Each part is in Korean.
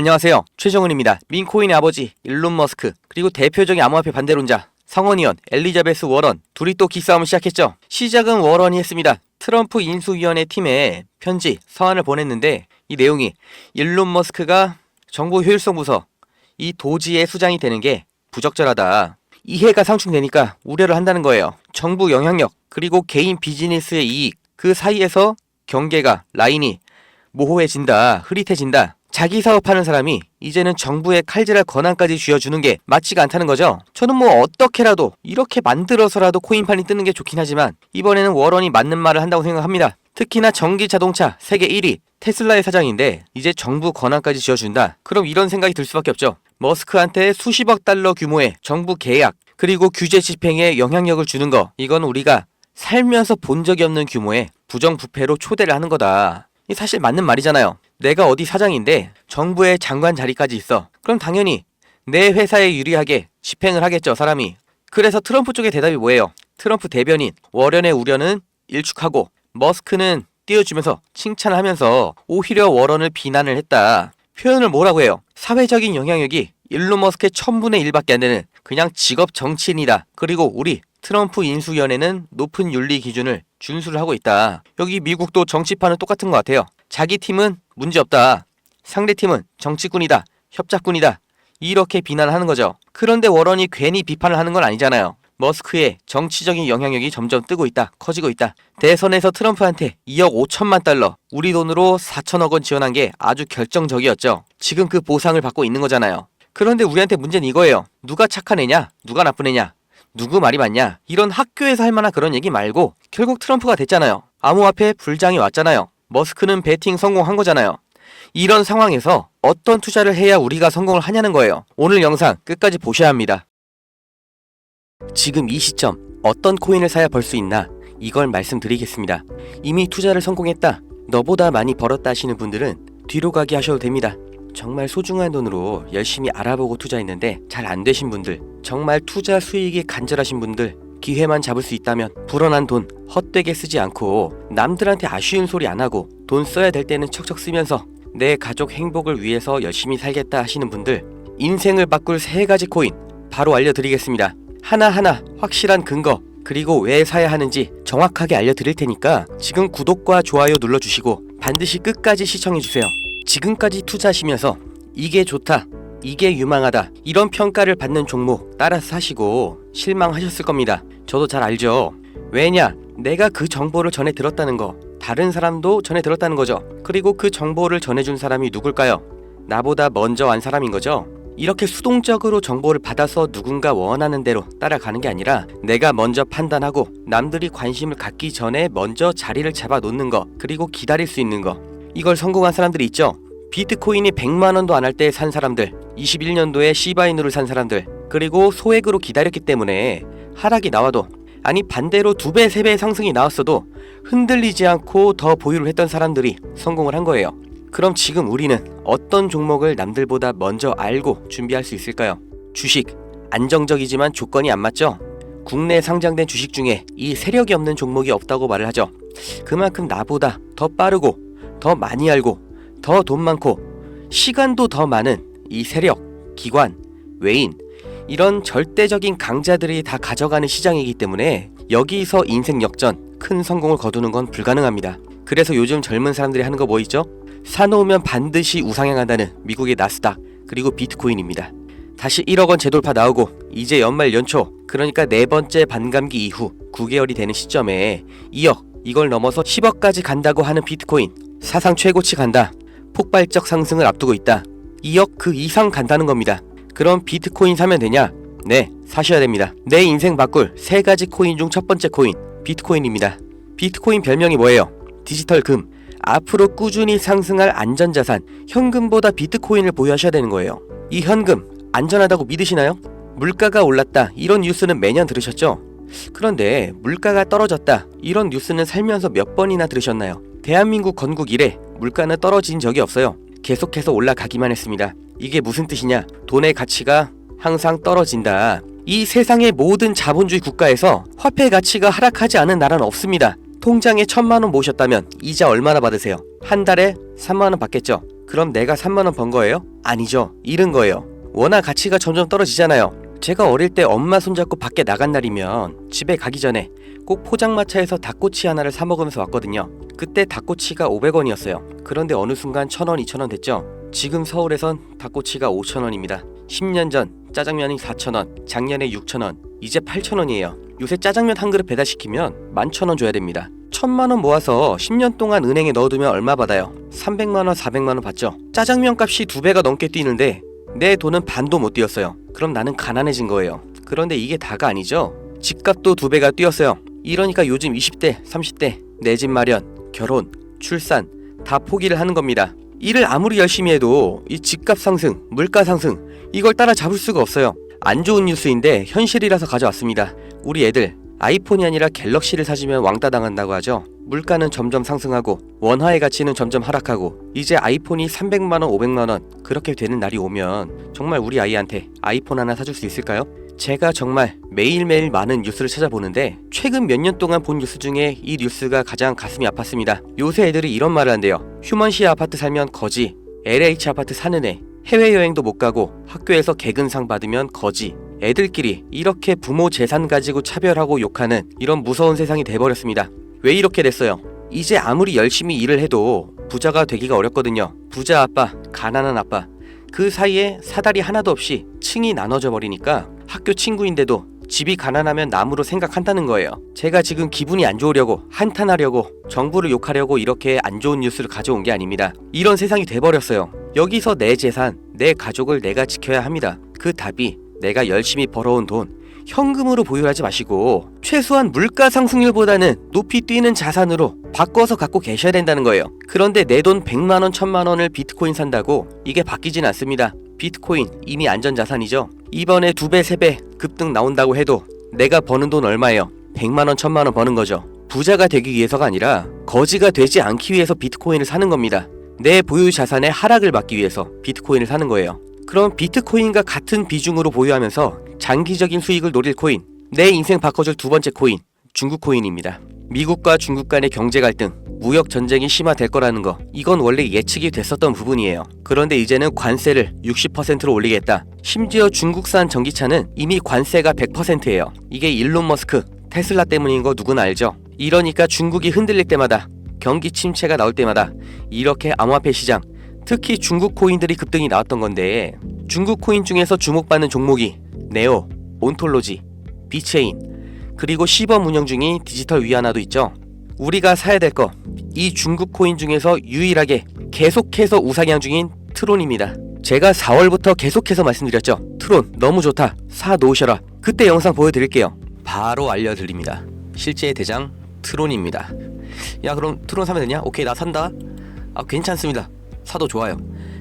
안녕하세요. 최정은입니다. 민코인의 아버지 일론 머스크, 그리고 대표적인 암호화폐 반대론자 상원의원 엘리자베스 워런, 둘이 또 기싸움을 시작했죠. 시작은 워런이 했습니다. 트럼프 인수위원회 팀에 편지, 서한을 보냈는데 이 내용이 일론 머스크가 정부 효율성 부서 이 도지의 수장이 되는 게 부적절하다. 이해가 상충되니까 우려를 한다는 거예요. 정부 영향력 그리고 개인 비즈니스의 이익, 그 사이에서 경계가, 라인이 모호해진다, 흐릿해진다. 자기 사업하는 사람이 이제는 정부의 칼질할 권한까지 쥐어주는 게 맞지가 않다는 거죠. 저는 어떻게라도 이렇게 만들어서라도 코인판이 뜨는 게 좋긴 하지만 이번에는 워런이 맞는 말을 한다고 생각합니다. 특히나 전기 자동차 세계 1위 테슬라의 사장인데 이제 정부 권한까지 쥐어준다. 그럼 이런 생각이 들 수밖에 없죠. 머스크한테 수십억 달러 규모의 정부 계약 그리고 규제 집행에 영향력을 주는 거, 이건 우리가 살면서 본 적이 없는 규모의 부정부패로 초대를 하는 거다. 이 사실 맞는 말이잖아요. 내가 어디 사장인데 정부의 장관 자리까지 있어. 그럼 당연히 내 회사에 유리하게 집행을 하겠죠, 사람이. 그래서 트럼프 쪽의 대답이 뭐예요? 트럼프 대변인 워런의 우려는 일축하고 머스크는 띄워주면서 칭찬을 하면서 오히려 워런을 비난을 했다. 표현을 뭐라고 해요? 사회적인 영향력이 일론 머스크의 1000분의 1밖에 안 되는 그냥 직업 정치인이다. 그리고 우리 트럼프 인수위원회는 높은 윤리 기준을 준수를 하고 있다. 여기 미국도 정치판은 똑같은 것 같아요. 자기 팀은 문제없다. 상대 팀은 정치꾼이다. 협작꾼이다. 이렇게 비난하는 거죠. 그런데 워런이 괜히 비판을 하는 건 아니잖아요. 머스크의 정치적인 영향력이 점점 뜨고 있다. 커지고 있다. 대선에서 트럼프한테 2억 5천만 달러, 우리 돈으로 4천억 원 지원한 게 아주 결정적이었죠. 지금 그 보상을 받고 있는 거잖아요. 그런데 우리한테 문제는 이거예요. 누가 착한 애냐? 누가 나쁜 애냐? 누구 말이 맞냐? 이런 학교에서 할 만한 그런 얘기 말고 결국 트럼프가 됐잖아요. 암호화폐 불장이 왔잖아요. 머스크는 베팅 성공한 거잖아요. 이런 상황에서 어떤 투자를 해야 우리가 성공을 하냐는 거예요. 오늘 영상 끝까지 보셔야 합니다. 지금 이 시점 어떤 코인을 사야 벌 수 있나? 이걸 말씀드리겠습니다. 이미 투자를 성공했다, 너보다 많이 벌었다 하시는 분들은 뒤로 가기 하셔도 됩니다. 정말 소중한 돈으로 열심히 알아보고 투자했는데 잘 안 되신 분들, 정말 투자 수익이 간절하신 분들, 기회만 잡을 수 있다면 불어난 돈 헛되게 쓰지 않고 남들한테 아쉬운 소리 안 하고 돈 써야 될 때는 척척 쓰면서 내 가족 행복을 위해서 열심히 살겠다 하시는 분들, 인생을 바꿀 3가지 코인 바로 알려드리겠습니다. 하나하나 확실한 근거 그리고 왜 사야 하는지 정확하게 알려드릴 테니까 지금 구독과 좋아요 눌러주시고 반드시 끝까지 시청해주세요. 지금까지 투자하시면서 이게 좋다, 이게 유망하다 이런 평가를 받는 종목 따라서 사시고 실망하셨을 겁니다. 저도 잘 알죠. 왜냐? 내가 그 정보를 전해 들었다는 거, 다른 사람도 전해 들었다는 거죠. 그리고 그 정보를 전해준 사람이 누굴까요? 나보다 먼저 안 사람인 거죠. 이렇게 수동적으로 정보를 받아서 누군가 원하는 대로 따라가는 게 아니라 내가 먼저 판단하고 남들이 관심을 갖기 전에 먼저 자리를 잡아 놓는 거, 그리고 기다릴 수 있는 거, 이걸 성공한 사람들이 있죠. 비트코인이 100만원도 안 할 때 산 사람들, 21년도에 시바이누를 산 사람들, 그리고 소액으로 기다렸기 때문에 하락이 나와도, 아니 반대로 2배, 3배 상승이 나왔어도 흔들리지 않고 더 보유를 했던 사람들이 성공을 한 거예요. 그럼 지금 우리는 어떤 종목을 남들보다 먼저 알고 준비할 수 있을까요? 주식, 안정적이지만 조건이 안 맞죠? 국내 상장된 주식 중에 이 세력이 없는 종목이 없다고 말을 하죠. 그만큼 나보다 더 빠르고 더 많이 알고 더 돈 많고 시간도 더 많은 이 세력, 기관, 외인, 이런 절대적인 강자들이 다 가져가는 시장이기 때문에 여기서 인생 역전, 큰 성공을 거두는 건 불가능합니다. 그래서 요즘 젊은 사람들이 하는 거 뭐 있죠? 사놓으면 반드시 우상향한다는 미국의 나스닥, 그리고 비트코인입니다. 다시 1억 원 재돌파 나오고 이제 연말 연초, 그러니까 4번째 반감기 이후 9개월이 되는 시점에 2억, 이걸 넘어서 10억까지 간다고 하는 비트코인, 사상 최고치 간다, 폭발적 상승을 앞두고 있다. 2억 그 이상 간다는 겁니다. 그럼 비트코인 사면 되냐? 네, 사셔야 됩니다. 내 인생 바꿀 3가지 코인 중 첫 번째 코인, 비트코인입니다. 비트코인 별명이 뭐예요? 디지털 금. 앞으로 꾸준히 상승할 안전자산, 현금보다 비트코인을 보유하셔야 되는 거예요. 이 현금 안전하다고 믿으시나요? 물가가 올랐다, 이런 뉴스는 매년 들으셨죠? 그런데 물가가 떨어졌다, 이런 뉴스는 살면서 몇 번이나 들으셨나요? 대한민국 건국 이래 물가는 떨어진 적이 없어요. 계속해서 올라가기만 했습니다. 이게 무슨 뜻이냐? 돈의 가치가 항상 떨어진다. 이 세상의 모든 자본주의 국가에서 화폐 가치가 하락하지 않은 나라는 없습니다. 통장에 1000만원 모으셨다면 이자 얼마나 받으세요? 한 달에 3만원 받겠죠. 그럼 내가 3만원 번 거예요? 아니죠. 잃은 거예요. 워낙 가치가 점점 떨어지잖아요. 제가 어릴 때 엄마 손잡고 밖에 나간 날이면 집에 가기 전에 꼭 포장마차에서 닭꼬치 하나를 사 먹으면서 왔거든요. 그때 닭꼬치가 500원이었어요. 그런데 어느 순간 1000원, 2000원 됐죠. 지금 서울에선 닭꼬치가 5000원입니다. 10년 전 짜장면이 4000원, 작년에 6000원, 이제 8000원이에요. 요새 짜장면 한 그릇 배달시키면 11,000원 줘야 됩니다. 1000만원 모아서 10년 동안 은행에 넣어두면 얼마 받아요? 300만원, 400만원 받죠. 짜장면 값이 2배가 넘게 뛰는데 내 돈은 반도 못 뛰었어요. 그럼 나는 가난해진 거예요. 그런데 이게 다가 아니죠. 집값도 2배가 뛰었어요. 이러니까 요즘 20대, 30대 내 집 마련, 결혼, 출산 다 포기를 하는 겁니다. 일을 아무리 열심히 해도 이 집값 상승, 물가 상승 이걸 따라잡을 수가 없어요. 안 좋은 뉴스인데 현실이라서 가져왔습니다. 우리 애들 아이폰이 아니라 갤럭시를 사주면 왕따 당한다고 하죠. 물가는 점점 상승하고 원화의 가치는 점점 하락하고 이제 아이폰이 300만원, 500만원 그렇게 되는 날이 오면 정말 우리 아이한테 아이폰 하나 사줄 수 있을까요? 제가 정말 매일매일 많은 뉴스를 찾아보는데 최근 몇 년 동안 본 뉴스 중에 이 뉴스가 가장 가슴이 아팠습니다. 요새 애들이 이런 말을 한대요. 휴먼시 아파트 살면 거지, LH 아파트 사는 애, 해외여행도 못 가고 학교에서 개근상 받으면 거지. 애들끼리 이렇게 부모 재산 가지고 차별하고 욕하는 이런 무서운 세상이 돼버렸습니다. 왜 이렇게 됐어요? 이제 아무리 열심히 일을 해도 부자가 되기가 어렵거든요. 부자 아빠, 가난한 아빠 그 사이에 사다리 하나도 없이 층이 나눠져 버리니까 학교 친구인데도 집이 가난하면 남으로 생각한다는 거예요. 제가 지금 기분이 안 좋으려고 한탄하려고 정부를 욕하려고 이렇게 안 좋은 뉴스를 가져온 게 아닙니다. 이런 세상이 돼버렸어요. 여기서 내 재산, 내 가족을 내가 지켜야 합니다. 그 답이 내가 열심히 벌어온 돈 현금으로 보유하지 마시고 최소한 물가 상승률보다는 높이 뛰는 자산으로 바꿔서 갖고 계셔야 된다는 거예요. 그런데 내 돈 100만원, 1000만원을 비트코인 산다고 이게 바뀌진 않습니다. 비트코인 이미 안전자산이죠. 이번에 2배, 3배 급등 나온다고 해도 내가 버는 돈 얼마예요? 100만원, 1000만원 버는 거죠. 부자가 되기 위해서가 아니라 거지가 되지 않기 위해서 비트코인을 사는 겁니다. 내 보유 자산의 하락을 막기 위해서 비트코인을 사는 거예요. 그럼 비트코인과 같은 비중으로 보유하면서 장기적인 수익을 노릴 코인, 내 인생 바꿔줄 두 번째 코인, 중국 코인입니다. 미국과 중국 간의 경제 갈등, 무역 전쟁이 심화될 거라는 거, 이건 원래 예측이 됐었던 부분이에요. 그런데 이제는 관세를 60%로 올리겠다. 심지어 중국산 전기차는 이미 관세가 100%예요. 이게 일론 머스크, 테슬라 때문인 거 누구나 알죠? 이러니까 중국이 흔들릴 때마다, 경기 침체가 나올 때마다 이렇게 암호화폐 시장, 특히 중국 코인들이 급등이 나왔던 건데, 중국 코인 중에서 주목받는 종목이 네오, 온톨로지, 비체인, 그리고 시범 운영 중인 디지털 위안화도 있죠. 우리가 사야 될 거, 이 중국 코인 중에서 유일하게 계속해서 우상향 중인 트론입니다. 제가 4월부터 계속해서 말씀드렸죠. 트론 너무 좋다, 사 놓으셔라. 그때 영상 보여드릴게요. 바로 알려드립니다. 실제의 대장 트론입니다. 야, 그럼 트론 사면 되냐? 오케이, 나 산다. 아, 괜찮습니다. 사도 좋아요.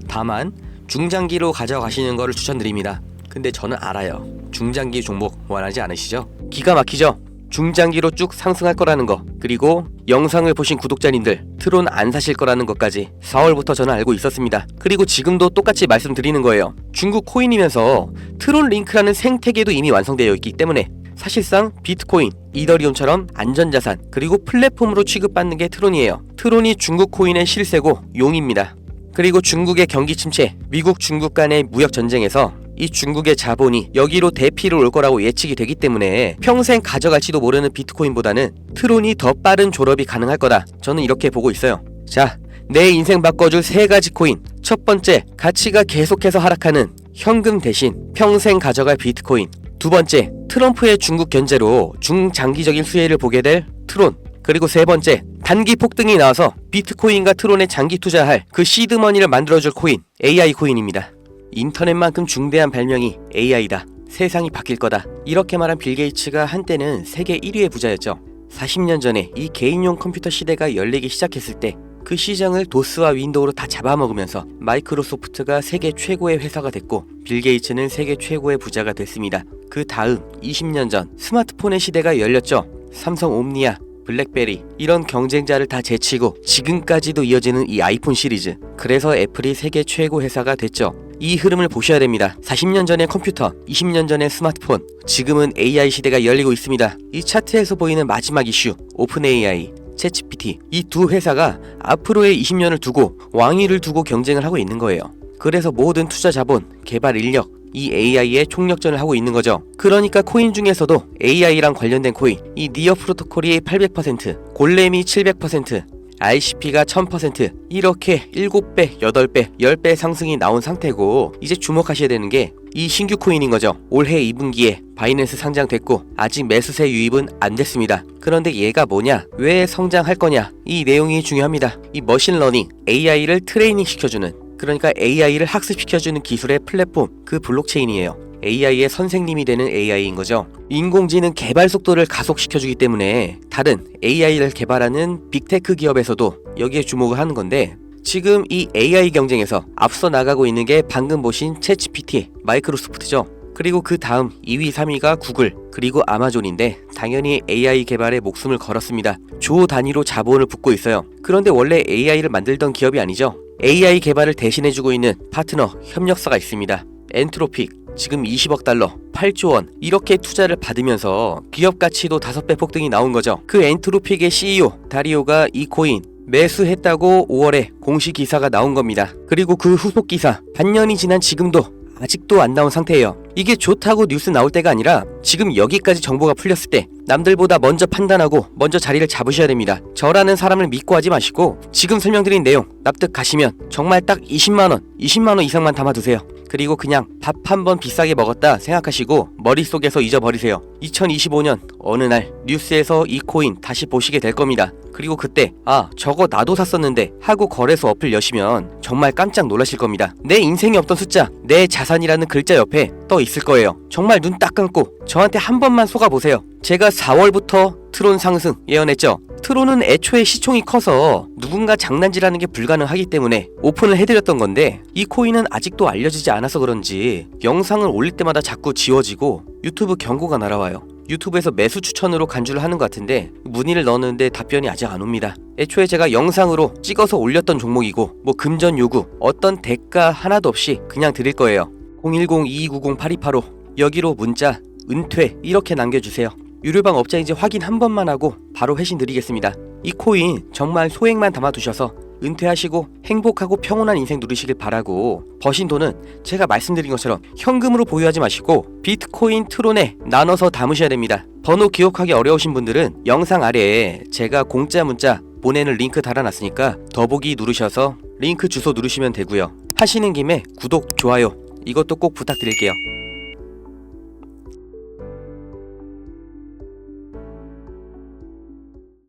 다만 중장기로 가져가시는 거를 추천드립니다. 근데 저는 알아요. 중장기 종목 원하지 않으시죠? 기가 막히죠? 중장기로 쭉 상승할 거라는 거, 그리고 영상을 보신 구독자님들 트론 안 사실 거라는 것까지 4월부터 저는 알고 있었습니다. 그리고 지금도 똑같이 말씀드리는 거예요. 중국 코인이면서 트론 링크라는 생태계도 이미 완성되어 있기 때문에 사실상 비트코인, 이더리움처럼 안전자산, 그리고 플랫폼으로 취급받는 게 트론이에요. 트론이 중국 코인의 실세고 용입니다. 그리고 중국의 경기 침체, 미국 중국 간의 무역 전쟁에서 이 중국의 자본이 여기로 대피를 올 거라고 예측이 되기 때문에 평생 가져갈지도 모르는 비트코인보다는 트론이 더 빠른 졸업이 가능할 거다. 저는 이렇게 보고 있어요. 자, 내 인생 바꿔줄 3가지 코인. 첫 번째, 가치가 계속해서 하락하는 현금 대신 평생 가져갈 비트코인. 두 번째, 트럼프의 중국 견제로 중장기적인 수혜를 보게 될 트론. 그리고 세 번째, 단기 폭등이 나와서 비트코인과 트론에 장기 투자할 그 시드머니를 만들어줄 코인, AI 코인입니다. 인터넷만큼 중대한 발명이 AI다. 세상이 바뀔 거다. 이렇게 말한 빌 게이츠가 한때는 세계 1위의 부자였죠. 40년 전에 이 개인용 컴퓨터 시대가 열리기 시작했을 때 그 시장을 도스와 윈도우로 다 잡아먹으면서 마이크로소프트가 세계 최고의 회사가 됐고 빌 게이츠는 세계 최고의 부자가 됐습니다. 그 다음 20년 전 스마트폰의 시대가 열렸죠. 삼성 옴니아, 블랙베리 이런 경쟁자를 다 제치고 지금까지도 이어지는 이 아이폰 시리즈. 그래서 애플이 세계 최고 회사가 됐죠. 이 흐름을 보셔야 됩니다. 40년 전의 컴퓨터, 20년 전의 스마트폰, 지금은 AI 시대가 열리고 있습니다. 이 차트에서 보이는 마지막 이슈, 오픈 AI. 챗GPT, 이 두 회사가 앞으로의 20년을 두고 왕위를 두고 경쟁을 하고 있는 거예요. 그래서 모든 투자 자본, 개발 인력, 이 AI의 총력전을 하고 있는 거죠. 그러니까 코인 중에서도 AI랑 관련된 코인, 이 니어 프로토콜이 800%, 골렘이 700%, ICP가 1000%, 이렇게 7배, 8배, 10배 상승이 나온 상태고, 이제 주목하셔야 되는 게 이 신규 코인인 거죠. 올해 2분기에 바이낸스 상장됐고 아직 매수세 유입은 안 됐습니다. 그런데 얘가 뭐냐, 왜 성장할 거냐, 이 내용이 중요합니다. 이 머신러닝, AI를 트레이닝 시켜주는, 그러니까 AI를 학습시켜주는 기술의 플랫폼, 그 블록체인이에요. AI의 선생님이 되는 AI인 거죠. 인공지능 개발 속도를 가속시켜주기 때문에 다른 AI를 개발하는 빅테크 기업에서도 여기에 주목을 하는 건데, 지금 이 AI 경쟁에서 앞서 나가고 있는 게 방금 보신 챗GPT, 마이크로소프트죠. 그리고 그 다음 2위, 3위가 구글, 그리고 아마존인데 당연히 AI 개발에 목숨을 걸었습니다. 조 단위로 자본을 붓고 있어요. 그런데 원래 AI를 만들던 기업이 아니죠. AI 개발을 대신해주고 있는 파트너, 협력사가 있습니다. 엔트로픽, 지금 20억 달러, 8조 원 이렇게 투자를 받으면서 기업 가치도 5배 폭등이 나온 거죠. 그 엔트로픽의 CEO 다리오가 이 코인 매수했다고 5월에 공식 기사가 나온 겁니다. 그리고 그 후속 기사 반년이 지난 지금도 아직도 안 나온 상태예요. 이게 좋다고 뉴스 나올 때가 아니라 지금 여기까지 정보가 풀렸을 때 남들보다 먼저 판단하고 먼저 자리를 잡으셔야 됩니다. 저라는 사람을 믿고 하지 마시고 지금 설명드린 내용 납득 가시면 정말 딱 20만원 이상만 담아두세요. 그리고 그냥 밥 한 번 비싸게 먹었다 생각하시고 머릿속에서 잊어버리세요. 2025년 어느 날 뉴스에서 이 코인 다시 보시게 될 겁니다. 그리고 그때 아, 저거 나도 샀었는데 하고 거래소 어플 여시면 정말 깜짝 놀라실 겁니다. 내 인생에 없던 숫자, 내 자산이라는 글자 옆에 떠 있을 거예요. 정말 눈 딱 감고 저한테 한 번만 속아보세요. 제가 4월부터 트론 상승 예언했죠. 트론은 애초에 시총이 커서 누군가 장난질하는 게 불가능하기 때문에 오픈을 해드렸던 건데, 이 코인은 아직도 알려지지 않아서 그런지 영상을 올릴 때마다 자꾸 지워지고 유튜브 경고가 날아와요. 유튜브에서 매수 추천으로 간주를 하는 것 같은데 문의를 넣었는데 답변이 아직 안 옵니다. 애초에 제가 영상으로 찍어서 올렸던 종목이고 뭐 금전 요구, 어떤 대가 하나도 없이 그냥 드릴 거예요. 010-2290-8285 여기로 문자 은퇴 이렇게 남겨주세요. 유료방 업자인지 확인 한 번만 하고 바로 회신 드리겠습니다. 이 코인 정말 소액만 담아두셔서 은퇴하시고 행복하고 평온한 인생 누리시길 바라고, 버신 돈은 제가 말씀드린 것처럼 현금으로 보유하지 마시고 비트코인 트론에 나눠서 담으셔야 됩니다. 번호 기억하기 어려우신 분들은 영상 아래에 제가 공짜 문자 보내는 링크 달아놨으니까 더보기 누르셔서 링크 주소 누르시면 되고요. 하시는 김에 구독, 좋아요 이것도 꼭 부탁드릴게요.